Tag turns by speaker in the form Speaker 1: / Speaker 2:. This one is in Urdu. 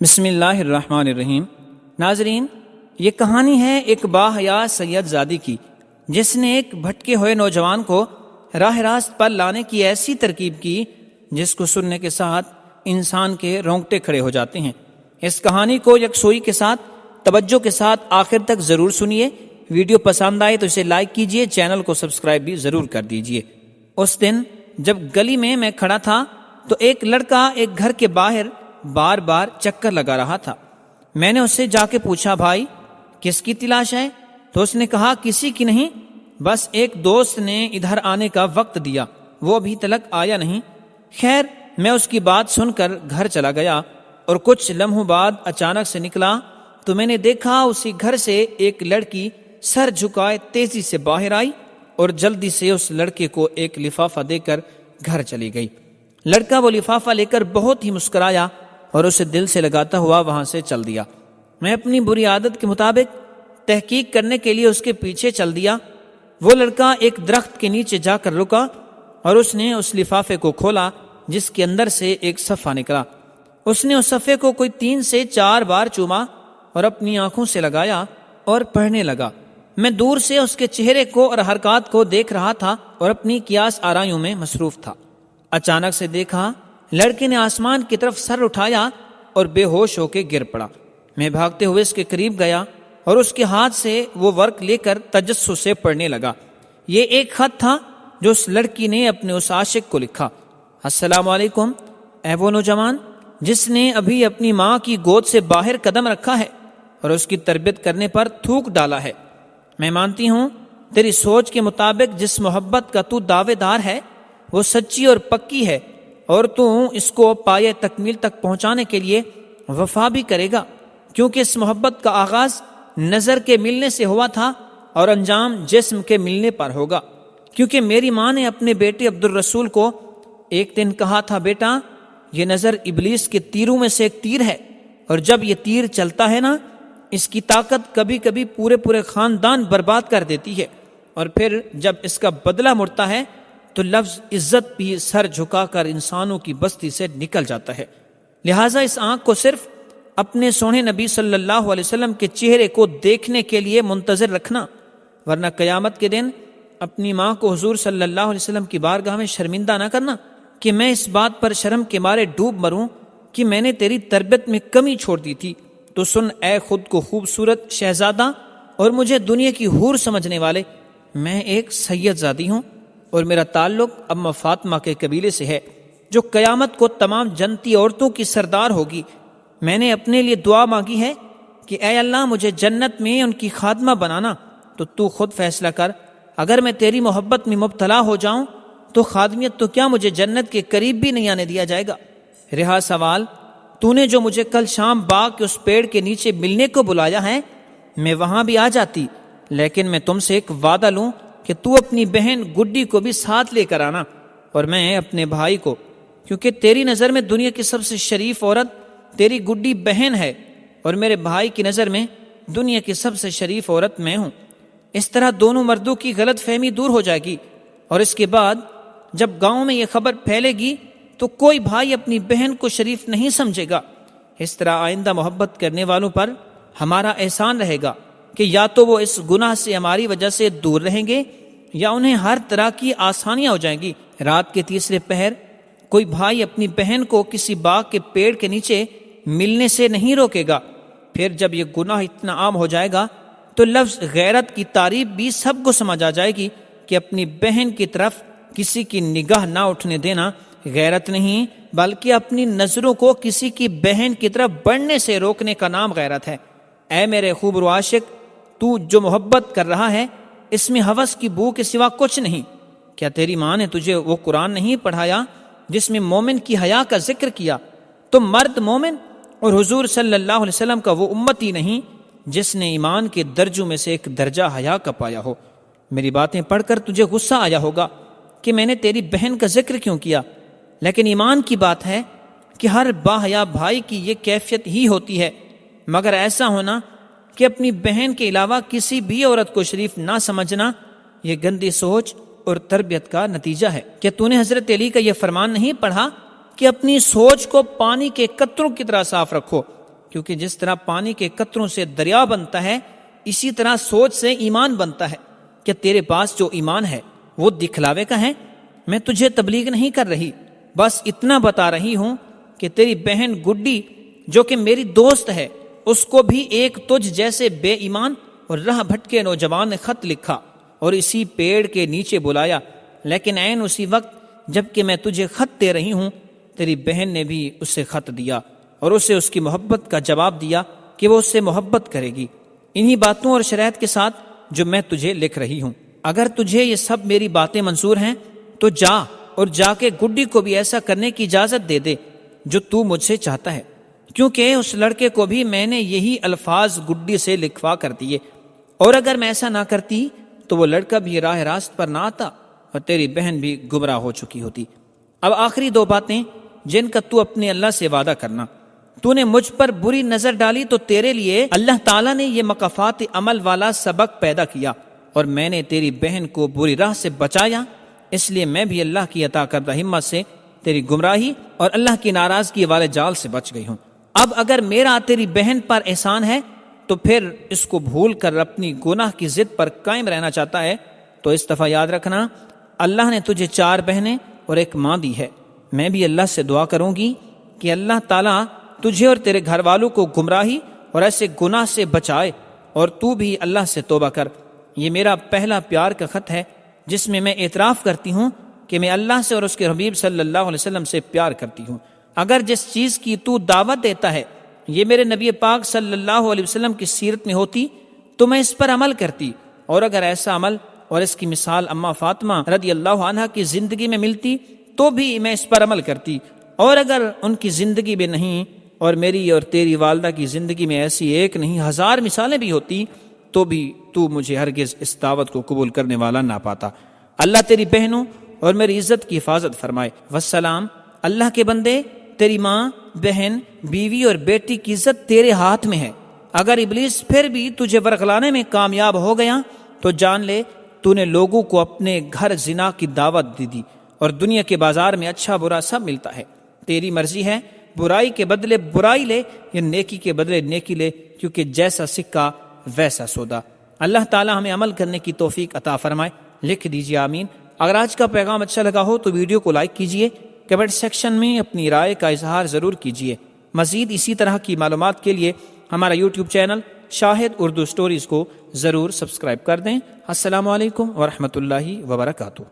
Speaker 1: بسم اللہ الرحمن الرحیم۔ ناظرین، یہ کہانی ہے ایک باحیا سید زادی کی، جس نے ایک بھٹکے ہوئے نوجوان کو راہ راست پر لانے کی ایسی ترکیب کی جس کو سننے کے ساتھ انسان کے رونگٹے کھڑے ہو جاتے ہیں۔ اس کہانی کو یکسوئی کے ساتھ توجہ کے ساتھ آخر تک ضرور سنیے۔ ویڈیو پسند آئے تو اسے لائک کیجیے، چینل کو سبسکرائب بھی ضرور کر دیجیے۔ اس دن جب گلی میں کھڑا تھا تو ایک لڑکا ایک گھر کے باہر بار بار چکر لگا رہا تھا۔ میں نے اس سے جا کے پوچھا، بھائی کس کی تلاش ہے؟ تو اس نے کہا، کسی کی نہیں، بس ایک دوست نے ادھر آنے کا وقت دیا، وہ ابھی تلک آیا نہیں۔ خیر، میں اس کی بات سن کر گھر چلا گیا اور کچھ لمحوں بعد اچانک سے نکلا تو میں نے دیکھا اسی گھر سے ایک لڑکی سر جھکائے تیزی سے باہر آئی اور جلدی سے اس لڑکے کو ایک لفافہ دے کر گھر چلی گئی۔ لڑکا وہ لفافہ لے کر بہت ہی مسکرایا اور اسے دل سے لگاتا ہوا وہاں سے چل دیا۔ میں اپنی بری عادت کے مطابق تحقیق کرنے کے لیے اس کے پیچھے چل دیا۔ وہ لڑکا ایک درخت کے نیچے جا کر رکا اور اس نے اس لفافے کو کھولا جس کے اندر سے ایک صفحہ نکلا۔ اس نے اس صفحے کو کوئی 3 سے 4 بار چوما اور اپنی آنکھوں سے لگایا اور پڑھنے لگا۔ میں دور سے اس کے چہرے کو اور حرکات کو دیکھ رہا تھا اور اپنی قیاس آرائیوں میں مصروف تھا۔ اچانک سے دیکھا لڑکے نے آسمان کی طرف سر اٹھایا اور بے ہوش ہو کے گر پڑا۔ میں بھاگتے ہوئے اس کے قریب گیا اور اس کے ہاتھ سے وہ ورق لے کر تجسس سے پڑھنے لگا۔ یہ ایک خط تھا جو اس لڑکی نے اپنے اس عاشق کو لکھا۔ السلام علیکم، اے وہ نوجوان جس نے ابھی اپنی ماں کی گود سے باہر قدم رکھا ہے اور اس کی تربیت کرنے پر تھوک ڈالا ہے۔ میں مانتی ہوں تیری سوچ کے مطابق جس محبت کا تو دعوے دار ہے وہ سچی اور پکی ہے، اور تو اس کو پایہ تکمیل تک پہنچانے کے لیے وفا بھی کرے گا، کیونکہ اس محبت کا آغاز نظر کے ملنے سے ہوا تھا اور انجام جسم کے ملنے پر ہوگا۔ کیونکہ میری ماں نے اپنے بیٹے عبد الرسول کو ایک دن کہا تھا، بیٹا یہ نظر ابلیس کے تیروں میں سے ایک تیر ہے، اور جب یہ تیر چلتا ہے نا، اس کی طاقت کبھی کبھی پورے خاندان برباد کر دیتی ہے، اور پھر جب اس کا بدلہ مڑتا ہے تو لفظ عزت بھی سر جھکا کر انسانوں کی بستی سے نکل جاتا ہے۔ لہٰذا اس آنکھ کو صرف اپنے سونے نبی صلی اللہ علیہ وسلم کے چہرے کو دیکھنے کے لیے منتظر رکھنا، ورنہ قیامت کے دن اپنی ماں کو حضور صلی اللہ علیہ وسلم کی بارگاہ میں شرمندہ نہ کرنا کہ میں اس بات پر شرم کے مارے ڈوب مروں کہ میں نے تیری تربیت میں کمی چھوڑ دی تھی۔ تو سن اے خود کو خوبصورت شہزادہ اور مجھے دنیا کی حور سمجھنے والے، میں ایک سید زادی ہوں اور میرا تعلق اما فاطمہ کے قبیلے سے ہے جو قیامت کو تمام جنتی عورتوں کی سردار ہوگی۔ میں نے اپنے لیے دعا مانگی ہے کہ اے اللہ مجھے جنت میں ان کی خادمہ بنانا، تو خود فیصلہ کر، اگر میں تیری محبت میں مبتلا ہو جاؤں تو خادمیت تو کیا مجھے جنت کے قریب بھی نہیں آنے دیا جائے گا۔ رہا سوال، تو نے جو مجھے کل شام باغ کے اس پیڑ کے نیچے ملنے کو بلایا ہے، میں وہاں بھی آ جاتی، لیکن میں تم سے ایک وعدہ لوں کہ تو اپنی بہن گڈی کو بھی ساتھ لے کر آنا، اور میں اپنے بھائی کو، کیونکہ تیری نظر میں دنیا کی سب سے شریف عورت تیری گڈی بہن ہے، اور میرے بھائی کی نظر میں دنیا کی سب سے شریف عورت میں ہوں۔ اس طرح دونوں مردوں کی غلط فہمی دور ہو جائے گی، اور اس کے بعد جب گاؤں میں یہ خبر پھیلے گی تو کوئی بھائی اپنی بہن کو شریف نہیں سمجھے گا۔ اس طرح آئندہ محبت کرنے والوں پر ہمارا احسان رہے گا کہ یا تو وہ اس گناہ سے ہماری وجہ سے دور رہیں گے یا انہیں ہر طرح کی آسانیاں ہو جائیں گی۔ رات کے تیسرے پہر کوئی بھائی اپنی بہن کو کسی باغ کے پیڑ کے نیچے ملنے سے نہیں روکے گا۔ پھر جب یہ گناہ اتنا عام ہو جائے گا تو لفظ غیرت کی تعریف بھی سب کو سمجھ آ جائے گی کہ اپنی بہن کی طرف کسی کی نگاہ نہ اٹھنے دینا غیرت نہیں، بلکہ اپنی نظروں کو کسی کی بہن کی طرف بڑھنے سے روکنے کا نام غیرت ہے۔ اے میرے خوبرو عاشق، تو جو محبت کر رہا ہے اس میں ہوس کی بو کے سوا کچھ نہیں۔ کیا تیری ماں نے تجھے وہ قرآن نہیں پڑھایا جس میں مومن کی حیا کا ذکر کیا؟ تم مرد مومن اور حضور صلی اللہ علیہ وسلم کا وہ امتی نہیں جس نے ایمان کے درجوں میں سے ایک درجہ حیا کا پایا ہو۔ میری باتیں پڑھ کر تجھے غصہ آیا ہوگا کہ میں نے تیری بہن کا ذکر کیوں کیا، لیکن ایمان کی بات ہے کہ ہر باحیا بھائی کی یہ کیفیت ہی ہوتی ہے، مگر ایسا ہونا کہ اپنی بہن کے علاوہ کسی بھی عورت کو شریف نہ سمجھنا، یہ گندی سوچ اور تربیت کا نتیجہ ہے۔ کہ تو نے حضرت علی کا یہ فرمان نہیں پڑھا کہ اپنی سوچ کو پانی کے قطروں کی طرح صاف رکھو، کیونکہ جس طرح پانی کے قطروں سے دریا بنتا ہے اسی طرح سوچ سے ایمان بنتا ہے۔ کہ تیرے پاس جو ایمان ہے وہ دکھلاوے کا ہے؟ میں تجھے تبلیغ نہیں کر رہی، بس اتنا بتا رہی ہوں کہ تیری بہن گڈی جو کہ میری دوست ہے، اس کو بھی ایک تجھ جیسے بے ایمان اور راہ بھٹکے نوجوان نے خط لکھا اور اسی پیڑ کے نیچے بلایا، لیکن عین اسی وقت جب کہ میں تجھے خط دے رہی ہوں تیری بہن نے بھی اسے خط دیا اور اسے اس کی محبت کا جواب دیا کہ وہ اس سے محبت کرے گی، انہی باتوں اور شرائط کے ساتھ جو میں تجھے لکھ رہی ہوں۔ اگر تجھے یہ سب میری باتیں منظور ہیں تو جا اور جا کے گڈی کو بھی ایسا کرنے کی اجازت دے دے جو تو مجھ سے چاہتا ہے، کیونکہ اس لڑکے کو بھی میں نے یہی الفاظ گڈی سے لکھوا کر دیے، اور اگر میں ایسا نہ کرتی تو وہ لڑکا بھی راہ راست پر نہ آتا اور تیری بہن بھی گمراہ ہو چکی ہوتی۔ اب آخری دو باتیں جن کا تو اپنے اللہ سے وعدہ کرنا۔ تو نے مجھ پر بری نظر ڈالی تو تیرے لیے اللہ تعالیٰ نے یہ مقافات عمل والا سبق پیدا کیا، اور میں نے تیری بہن کو بری راہ سے بچایا، اس لیے میں بھی اللہ کی عطا کردہ ہمت سے تیری گمراہی اور اللہ کی ناراضگی والے جال سے بچ گئی ہوں۔ اب اگر میرا تیری بہن پر احسان ہے تو پھر اس کو بھول کر اپنی گناہ کی ضد پر قائم رہنا چاہتا ہے تو اس دفعہ یاد رکھنا، اللہ نے تجھے 4 بہنیں اور ایک ماں دی ہے۔ میں بھی اللہ سے دعا کروں گی کہ اللہ تعالیٰ تجھے اور تیرے گھر والوں کو گمراہی اور ایسے گناہ سے بچائے، اور تو بھی اللہ سے توبہ کر۔ یہ میرا پہلا پیار کا خط ہے جس میں اعتراف کرتی ہوں کہ میں اللہ سے اور اس کے حبیب صلی اللہ علیہ وسلم سے پیار کرتی ہوں۔ اگر جس چیز کی تو دعوت دیتا ہے یہ میرے نبی پاک صلی اللہ علیہ وسلم کی سیرت میں ہوتی تو میں اس پر عمل کرتی، اور اگر ایسا عمل اور اس کی مثال اماں فاطمہ رضی اللہ عنہ کی زندگی میں ملتی تو بھی میں اس پر عمل کرتی، اور اگر ان کی زندگی میں نہیں اور میری اور تیری والدہ کی زندگی میں ایسی ایک نہیں 1000 مثالیں بھی ہوتی تو بھی تو مجھے ہرگز اس دعوت کو قبول کرنے والا نہ پاتا۔ اللہ تیری بہنوں اور میری عزت کی حفاظت فرمائے۔ والسلام۔ اللہ کے بندے، تیری ماں، بہن، بیوی اور بیٹی کی عزت تیرے ہاتھ میں ہے۔ اگر ابلیس پھر بھی تجھے ورغلانے میں کامیاب ہو گیا تو جان لے تو نے لوگوں کو اپنے گھر زنا کی دعوت دی اور دنیا کے بازار میں اچھا برا سب ملتا ہے۔ تیری مرضی ہے، برائی کے بدلے برائی لے یا نیکی کے بدلے نیکی لے، کیونکہ جیسا سکہ ویسا سودا۔ اللہ تعالی ہمیں عمل کرنے کی توفیق عطا فرمائے۔ لکھ دیجیے آمین۔ اگر آج کا پیغام اچھا لگا ہو تو ویڈیو کو لائک کیجیے، کمنٹ سیکشن میں اپنی رائے کا اظہار ضرور کیجیے۔ مزید اسی طرح کی معلومات کے لیے ہمارا یوٹیوب چینل شاہد اردو سٹوریز کو ضرور سبسکرائب کر دیں۔ السلام علیکم ورحمۃ اللہ وبرکاتہ۔